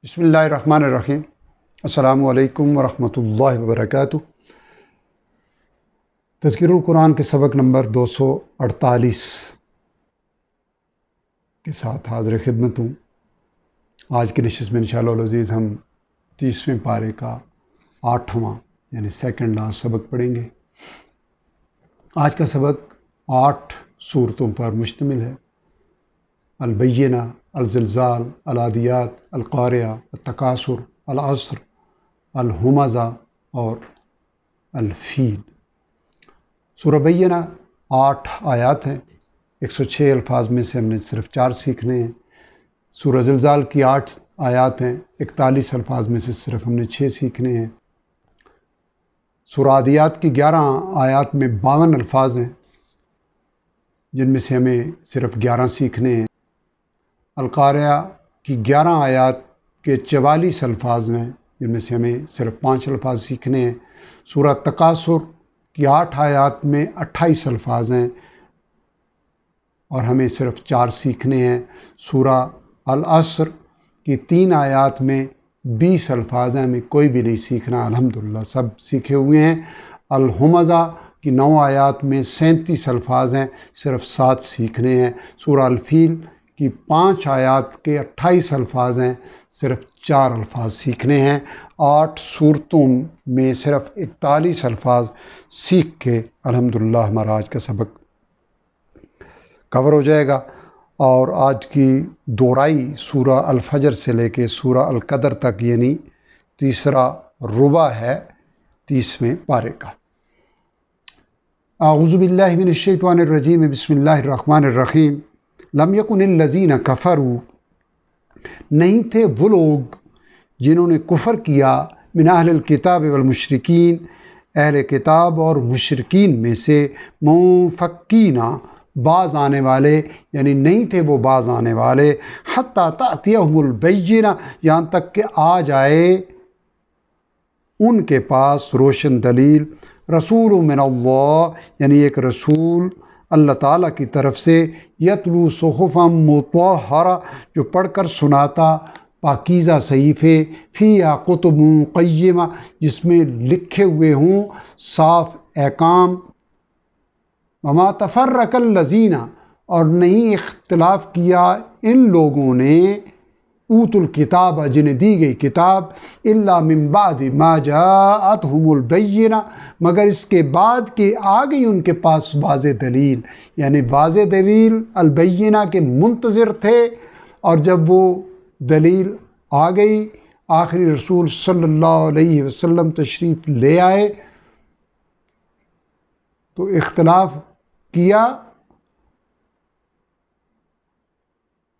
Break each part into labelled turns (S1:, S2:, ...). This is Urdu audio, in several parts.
S1: بسم اللہ الرحمن الرحیم۔ السلام علیکم ورحمۃ اللہ وبرکاتہ۔ تذکیر القرآن کے سبق نمبر 248 کے ساتھ حاضر خدمت ہوں۔ آج کی نشست میں انشاءاللہ العزیز ہم 30ویں پارے کا 8واں یعنی سیکنڈ لاسٹ سبق پڑھیں گے۔ آج کا سبق 8 صورتوں پر مشتمل ہے: البینہ، الزلزال، العادیات، القاریہ، التکاثر، العصر، الہمزہ اور الفیل۔ سورہ بینہ 8 آیات ہیں، 106 الفاظ میں سے ہم نے صرف 4 سیکھنے ہیں۔ سورہ زلزال کی 8 آیات ہیں، 41 الفاظ میں سے صرف ہم نے 6 سیکھنے ہیں۔ سورہ عادیات کی 11 آیات میں 52 الفاظ ہیں، جن میں سے ہمیں صرف 11 سیکھنے ہیں۔ القاریہ کی 11 آیات کے 44 الفاظ ہیں، جن میں سے ہمیں صرف 5 الفاظ سیکھنے ہیں۔ سورہ تکاثر کی 8 آیات میں 28 الفاظ ہیں اور ہمیں صرف 4 سیکھنے ہیں۔ سورہ العصر کی 3 آیات میں 20 الفاظ ہیں، ہمیں کوئی بھی نہیں سیکھنا، الحمدللہ سب سیکھے ہوئے ہیں۔ الہمزہ کی 9 آیات میں 37 الفاظ ہیں، صرف 7 سیکھنے ہیں۔ سورہ الفیل کی 5 آیات کے 28 الفاظ ہیں، صرف 4 الفاظ سیکھنے ہیں۔ 8 صورتوں میں صرف 41 الفاظ سیکھ کے الحمدللہ ہمارا آج کا سبق کور ہو جائے گا۔ اور آج کی دورائی سورہ الفجر سے لے کے سورہ القدر تک یعنی تیسرا ربع ہے 30ویں پارے کا۔ اعوذ باللہ من الشیطان الرجیم، بسم اللہ الرحمن الرحیم۔ لم یکن الذین کفروا، نہیں تھے وہ لوگ جنہوں نے کفر کیا، من اہل الکتاب والمشرکین، اہل کتاب اور مشرکین میں سے، منفکین، باز آنے والے، یعنی نہیں تھے وہ باز آنے والے، حتی تأتیہم البینہ، یہاں تک کہ آ جائے ان کے پاس روشن دلیل، رسول من اللہ، یعنی ایک رسول اللہ تعالیٰ کی طرف سے، یتلو صحفا مطہرہ، جو پڑھ کر سناتا پاکیزہ صحیفے، فیہا کتب قیمہ، جس میں لکھے ہوئے ہوں صاف احکام، وما تفرق الذین، اور نہیں اختلاف کیا ان لوگوں نے، اوت الکتاب، جنہیں دی گئی کتاب، الا من بعد ما جاءتہم البینہ، مگر اس کے بعد کہ آ گئی ان کے پاس واضح دلیل، یعنی واضح دلیل البینہ کے منتظر تھے، اور جب وہ دلیل آ گئی، آخری رسول صلی اللہ علیہ وسلم تشریف لے آئے تو اختلاف کیا،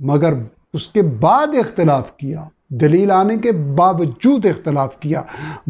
S1: مگر اس کے بعد اختلاف کیا، دلیل آنے کے باوجود اختلاف کیا۔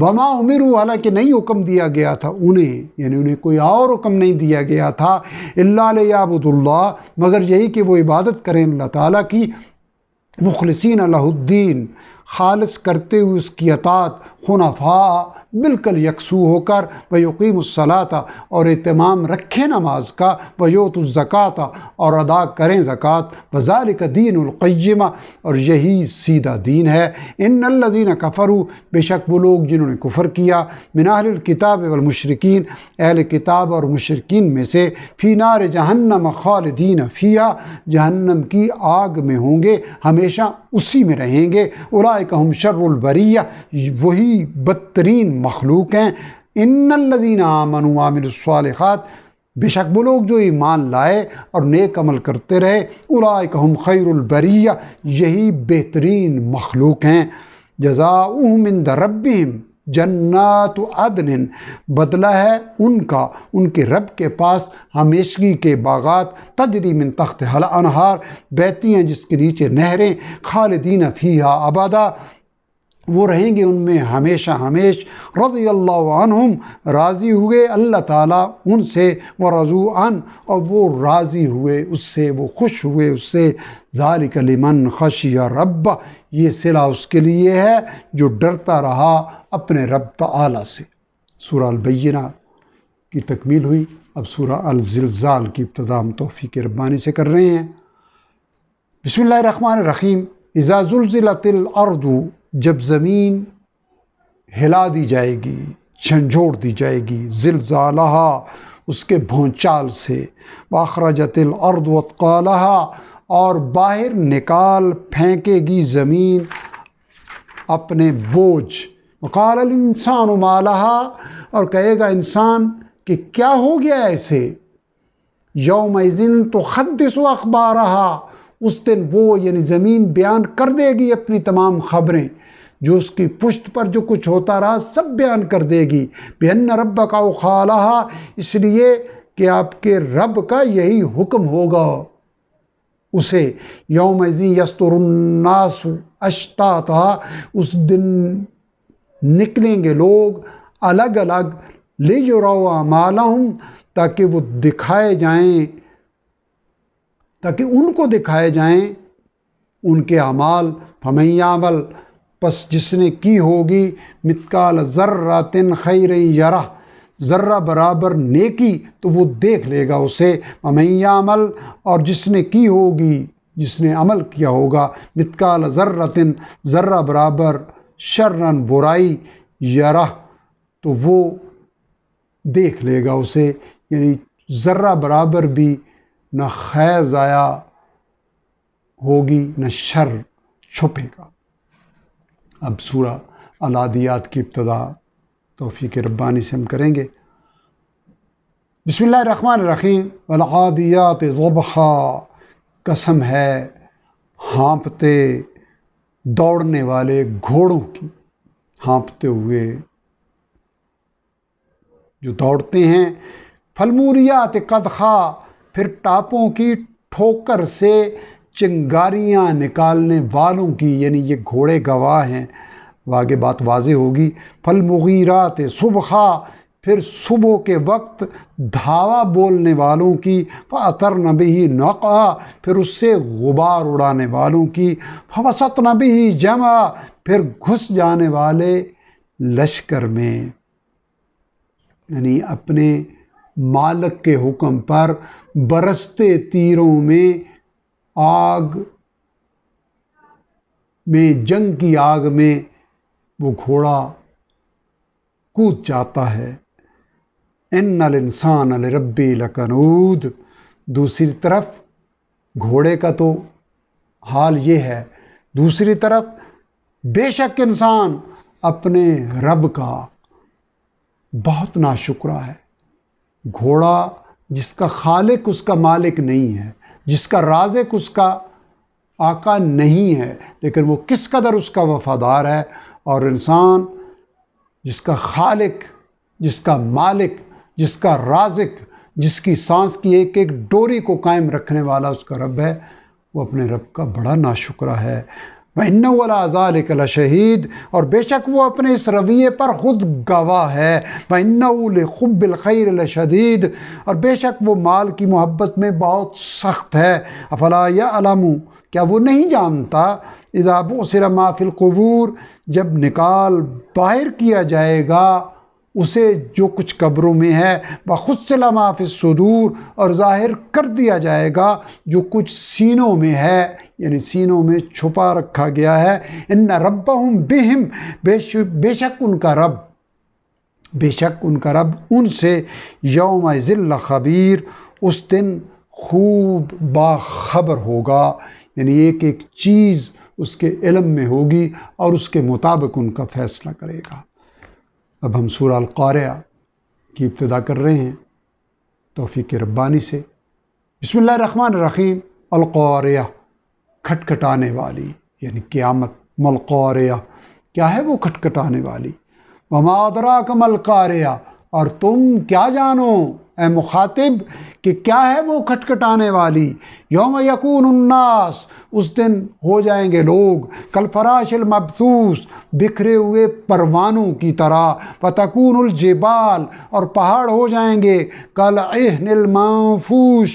S1: وما امروا، حالانکہ نہیں حکم دیا گیا تھا انہیں، یعنی انہیں کوئی اور حکم نہیں دیا گیا تھا، الا لیعبدوا اللہ، مگر یہی کہ وہ عبادت کریں اللہ تعالیٰ کی، مخلصین لہ الدین، خالص کرتے ہوئے اس کی اطاعت، حنفاء، بالکل یکسو ہو کر، ویقیموا الصلاۃ، اور اہتمام رکھیں نماز کا، ویؤتوا الزکوٰۃ، اور ادا کریں زکوٰۃ، وذالک دین القیمہ، اور یہی سیدھا دین ہے۔ ان الذین کفروا، بے شک وہ لوگ جنہوں نے کفر کیا، من اہل الکتاب والمشرکین، اہل کتاب اور مشرکین میں سے، فی نار جہنم خالدین فیہا، جہنم کی آگ میں ہوں گے، ہمیشہ اسی میں رہیں گے، اولئک ہم شر البریہ، وہی بدترین مخلوق ہیں۔ ان الذین آمنوا وعملوا الصالحات، بے شک وہ لوگ جو ایمان لائے اور نیک عمل کرتے رہے، اولئک ہم خیر البریہ، یہی بہترین مخلوق ہیں۔ جزاؤہم عند ربہم جنات عدن، بدلہ ہے ان کا ان کے رب کے پاس ہمیشگی کے باغات، تجری من تحتہا الانہار، بہتی ہیں جس کے نیچے نہریں، خالدین فیہا ابدا، وہ رہیں گے ان میں ہمیشہ ہمیش، رضی اللہ عنہم، راضی ہوئے اللہ تعالیٰ ان سے، ورضوا عنہ، اور وہ راضی ہوئے اس سے، وہ خوش ہوئے اس سے، ذالک لمن خشی رب، یہ صلہ اس کے لیے ہے جو ڈرتا رہا اپنے رب تعالیٰ سے۔ سورہ البینہ کی تکمیل ہوئی۔ اب سورہ الزلزال کی ابتدا ہم توفیق ربانی سے کر رہے ہیں۔ بسم اللہ الرحمن الرحیم۔ اذا زلزلت الارض، جب زمین ہلا دی جائے گی، جھنجھوڑ دی جائے گی، زلزالہا اس کے بھونچال سے، واخرجت الارض اثقالہا اور باہر نکال پھینکے گی زمین اپنے بوجھ، وقال الانسان ما لہا اور کہے گا انسان کہ کیا ہو گیا ایسے، یومئذ تحدث اخبارہا اس دن وہ یعنی زمین بیان کر دے گی اپنی تمام خبریں، جو اس کی پشت پر جو کچھ ہوتا رہا سب بیان کر دے گی، بِأَنَّ رَبَّكَ أَوْحَىٰ لَهَا اس لیے کہ آپ کے رب کا یہی حکم ہوگا اسے، یومئذ یصدر الناس اشتاتا اس دن نکلیں گے لوگ الگ الگ، لیجروا اعمالہم تاکہ وہ دکھائے جائیں، تاکہ ان کو دکھائے جائیں ان کے اعمال، فمن یعمل پس جس نے کی ہوگی مثقال ذرۃ خیر یرہ ذرہ برابر نیکی تو وہ دیکھ لے گا اسے، ومن یعمل اور جس نے کی ہوگی جس نے عمل کیا ہوگا مثقال ذرۃ ذرہ برابر شرًا برائی یرہ تو وہ دیکھ لے گا اسے، یعنی ذرہ برابر بھی نہ خیر ضائع ہوگی نہ شر چھپے گا۔ اب سورہ العادیات کی ابتدا توفیق ربانی سے ہم کریں گے۔ بسم اللہ الرحمن الرحیم، والعادیات ضبحا قسم ہے ہانپتے دوڑنے والے گھوڑوں کی، ہانپتے ہوئے جو دوڑتے ہیں، فالموریات قدحا پھر ٹاپوں کی ٹھوکر سے چنگاریاں نکالنے والوں کی، یعنی یہ گھوڑے گواہ ہیں، آگے بات واضح ہوگی، فالمغیرات صبحا پھر صبح کے وقت دھاوا بولنے والوں کی، فأثرن بہ نقعا پھر اس سے غبار اڑانے والوں کی، فوسطن بہ جمعا پھر گھس جانے والے لشکر میں، یعنی اپنے مالک کے حکم پر برستے تیروں میں آگ میں، جنگ کی آگ میں وہ گھوڑا کود جاتا ہے۔ ان الانسان لربہ لکنود دوسری طرف گھوڑے کا تو حال یہ ہے، دوسری طرف بے شک انسان اپنے رب کا بہت ناشکرا ہے۔ گھوڑا جس کا خالق اس کا مالک نہیں ہے، جس کا رازق اس کا آقا نہیں ہے، لیکن وہ کس قدر اس کا وفادار ہے، اور انسان جس کا خالق، جس کا مالک، جس کا رازق، جس کی سانس کی ایک ایک ڈوری کو قائم رکھنے والا اس کا رب ہے، وہ اپنے رب کا بڑا ناشکرا ہے۔ وَإِنَّهُ عَلَىٰ ذَلِكَ لَشَهِيدٌ اور بے شک وہ اپنے اس رویے پر خود گواہ ہے۔ وَإِنَّهُ لِحُبِّ الْخَيْرِ لَشَدِيدٌ اور بے شک وہ مال کی محبت میں بہت سخت ہے۔ أَفَلَا يَعْلَمُ کیا وہ نہیں جانتا، اذا بُعْثِرَ مَا فِي الْقُبُورِ جب نکال باہر کیا جائے گا اسے جو کچھ قبروں میں ہے، وَحُصِّلَ مَا فِي الصُّدُورِ اور ظاہر کر دیا جائے گا جو کچھ سینوں میں ہے، یعنی سینوں میں چھپا رکھا گیا ہے۔ ان ربہم بہم بے شک ان کا رب ان سے یومئذ لخبیر اس دن خوب باخبر ہوگا، یعنی ایک ایک چیز اس کے علم میں ہوگی اور اس کے مطابق ان کا فیصلہ کرے گا۔ اب ہم سورہ القاریہ کی ابتدا کر رہے ہیں توفیق ربانی سے۔ بسم اللہ الرحمن الرحیم، القاریہ کھٹکھٹانے والی، یعنی قیامت، ملقاریہ کیا ہے وہ کھٹکھٹانے والی، وما ادراک ما القاریہ اور تم کیا جانو اے مخاطب کہ کیا ہے وہ کھٹکھٹانے والی، یوم یکون الناس اس دن ہو جائیں گے لوگ کالفراش المبثوث بکھرے ہوئے پروانوں کی طرح، فتکون الجبال اور پہاڑ ہو جائیں گے کالعہن المنفوش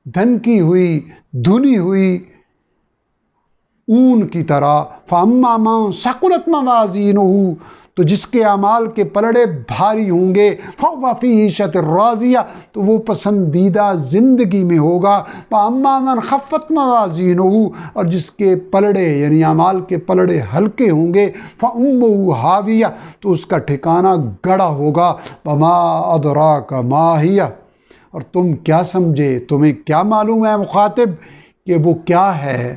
S1: دھنکی ہوئی دھنی ہوئی اون کی طرح، فَأَمَّا مَن ثَقُلَتْ مَوَازِينُهُ، تو جس کے اعمال کے پلڑے بھاری ہوں گے، فَهُوَ فِي عِیشَةٍ رَاضِیَةٍ، تو وہ پسندیدہ زندگی میں ہوگا، وَأَمَّا مَن خَفَّتْ مَوَازِینُهُ، اور جس کے پلڑے یعنی اعمال کے پلڑے ہلکے ہوں گے، فَأُمُّهُ ہاویہ، تو اس کا ٹھکانہ گڑھا ہوگا، وَمَا أَدْرَاكَ مَا هِیَہ، اور تم کیا سمجھے، تمہیں کیا معلوم ہے مخاطب کہ وہ کیا ہے،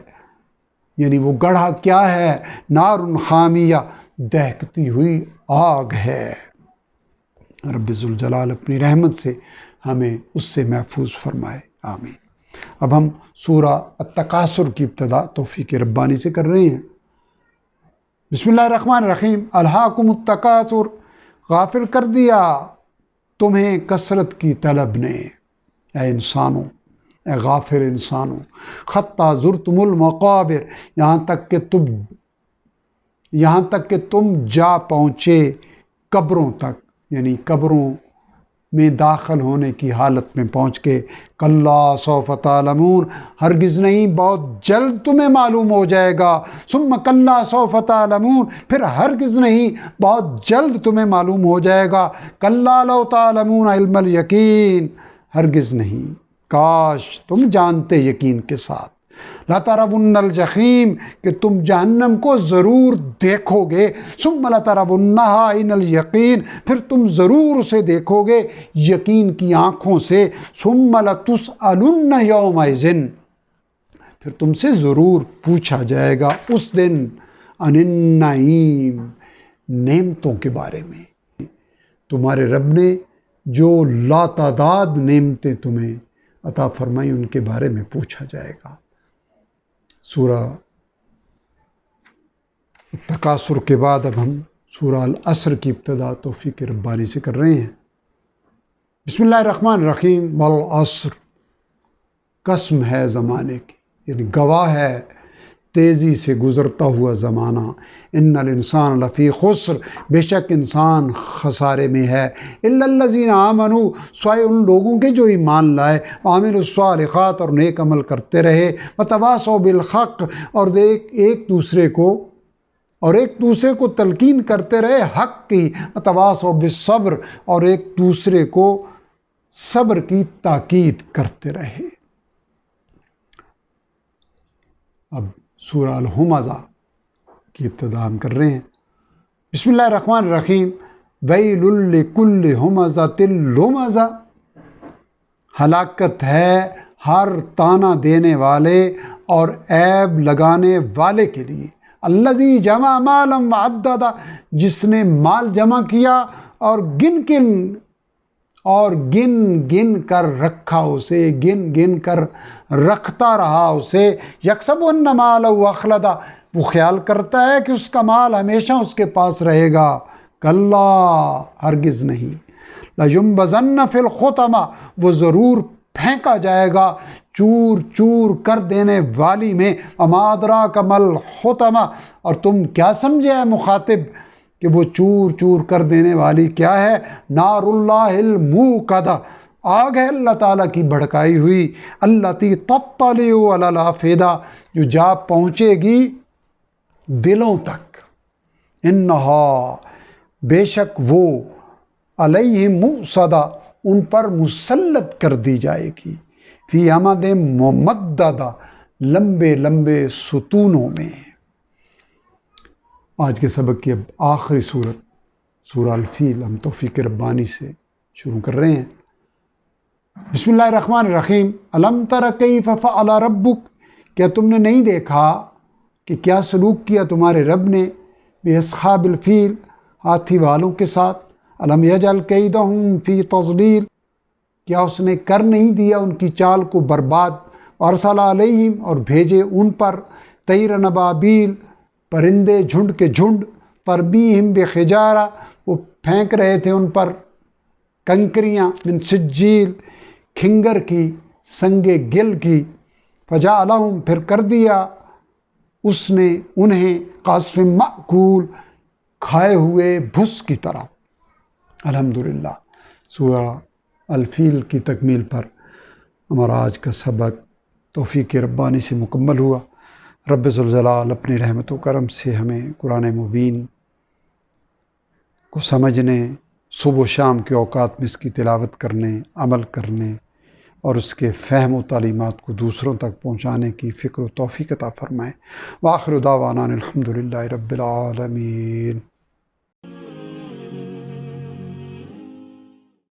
S1: یعنی وہ گڑھا کیا ہے، نار حامیہ، دہکتی ہوئی آگ ہے۔ رب ذوالجلال اپنی رحمت سے ہمیں اس سے محفوظ فرمائے، آمین۔ اب ہم سورہ التکاثر کی ابتدا توفیق ربانی سے کر رہے ہیں۔ بسم اللہ الرحمن الرحیم۔ الہاکم التکاثر، غافل کر دیا تمہیں کثرت کی طلب نے، اے انسانوں، اے غافل انسانوں، حتی زرتم المقابر، یہاں تک کہ تم جا پہنچے قبروں تک، یعنی قبروں میں داخل ہونے کی حالت میں پہنچ کے، کلا سوف تعلمون، ہرگز نہیں بہت جلد تمہیں معلوم ہو جائے گا، ثم کلا سوف تعلمون، پھر ہرگز نہیں بہت جلد تمہیں معلوم ہو جائے گا، کلا لو تعلمون علم الیقین، ہرگز نہیں، کاش تم جانتے یقین کے ساتھ، لَتَرَوُنَّ الْجَحِیمَ، کہ تم جہنم کو ضرور دیکھو گے، ثُمَّ لَتَرَوُنَّهَا عَیْنَ الْیَقِین، پھر تم ضرور اسے دیکھو گے یقین کی آنکھوں سے، ثُمَّ لَتُسْأَلُنَّ یَوْمَئِذٍ، پھر تم سے ضرور پوچھا جائے گا اس دن، عَنِ النَّعِیم، نعمتوں کے بارے میں، تمہارے رب نے جو لاتعداد نعمتیں تمہیں عطا فرمائی ان کے بارے میں پوچھا جائے گا۔ سورہ تکاثر کے بعد اب ہم سورہ العصر کی ابتدا توفیق ربانی سے کر رہے ہیں۔ بسم اللہ الرحمن الرحیم۔ والعصر، قسم ہے زمانے کی، یعنی گواہ ہے تیزی سے گزرتا ہوا زمانہ، ان الانسان لفی خسر، بے شک انسان خسارے میں ہے، الا الذین آمنوا، سوائے ان لوگوں کے جو ایمان لائے، وعملوا الصالحات، اور نیک عمل کرتے رہے، وتواصوا بالحق، اور ایک دوسرے کو تلقین کرتے رہے حق کی، وتواصوا بالصبر، اور ایک دوسرے کو صبر کی تاکید کرتے رہے۔ اب سورہ الہمزہ کی ابتدا ہم کر رہے ہیں۔ بسم اللہ الرحمن الرحیم۔ ویل لکل ہمزۃ لمزہ، ہلاکت ہے ہر تانا دینے والے اور عیب لگانے والے کے لیے، الذی جمع مالا وعددہ، جس نے مال جمع کیا اور گن کر رکھا اسے، گن کر رکھتا رہا اسے، یحسب ان مالہ اخلدہ، وہ خیال کرتا ہے کہ اس کا مال ہمیشہ اس کے پاس رہے گا، کلا، ہرگز نہیں، لینبذن فی الحطمہ، وہ ضرور پھینکا جائے گا چور چور کر دینے والی میں، وما ادراک ما الحطمہ، اور تم کیا سمجھے اے مخاطب کہ وہ چور چور کر دینے والی کیا ہے، نار اللہ الموقدہ، آگ ہے اللہ تعالیٰ کی بھڑکائی ہوئی، التی تطلع علی الافئدہ، جو جا پہنچے گی دلوں تک، انہا، بے شک وہ، علیہم مؤصدہ، ان پر مسلط کر دی جائے گی، فی امد ممددہ، لمبے لمبے ستونوں میں۔ آج کے سبق کی اب آخری صورت سورہ الفیل ہم توفیق ربانی سے شروع کر رہے ہیں۔ بسم اللہ الرحمن الرحیم۔ الم تر کیف فعل ربک، کیا تم نے نہیں دیکھا کہ کیا سلوک کیا تمہارے رب نے، باصحاب الفیل، ہاتھی والوں کے ساتھ، الم یجعل کیدہم فی تضلیل، کیا اس نے کر نہیں دیا ان کی چال کو برباد، ارسل علیہم، اور بھیجے ان پر، طیر نبابیل، پرندے جھنڈ کے جھنڈ، ترمیہم بحجارہ، وہ پھینک رہے تھے ان پر کنکریاں، من سجیل، کھنگر کی، سنگ گل کی، فجعلہم، پھر کر دیا اس نے انہیں، قصف مأکول، کھائے ہوئے بھس کی طرح۔ الحمدللہ، سورہ الفیل کی تکمیل پر ہمارا آج کا سبق توفیق ربانی سے مکمل ہوا۔ رب ذوالجلال اپنی رحمت و کرم سے ہمیں قرآن مبین کو سمجھنے، صبح و شام کے اوقات میں اس کی تلاوت کرنے، عمل کرنے اور اس کے فہم و تعلیمات کو دوسروں تک پہنچانے کی فکر و توفیق عطا فرمائے۔ وآخر دعوانا الحمدللہ رب العالمین۔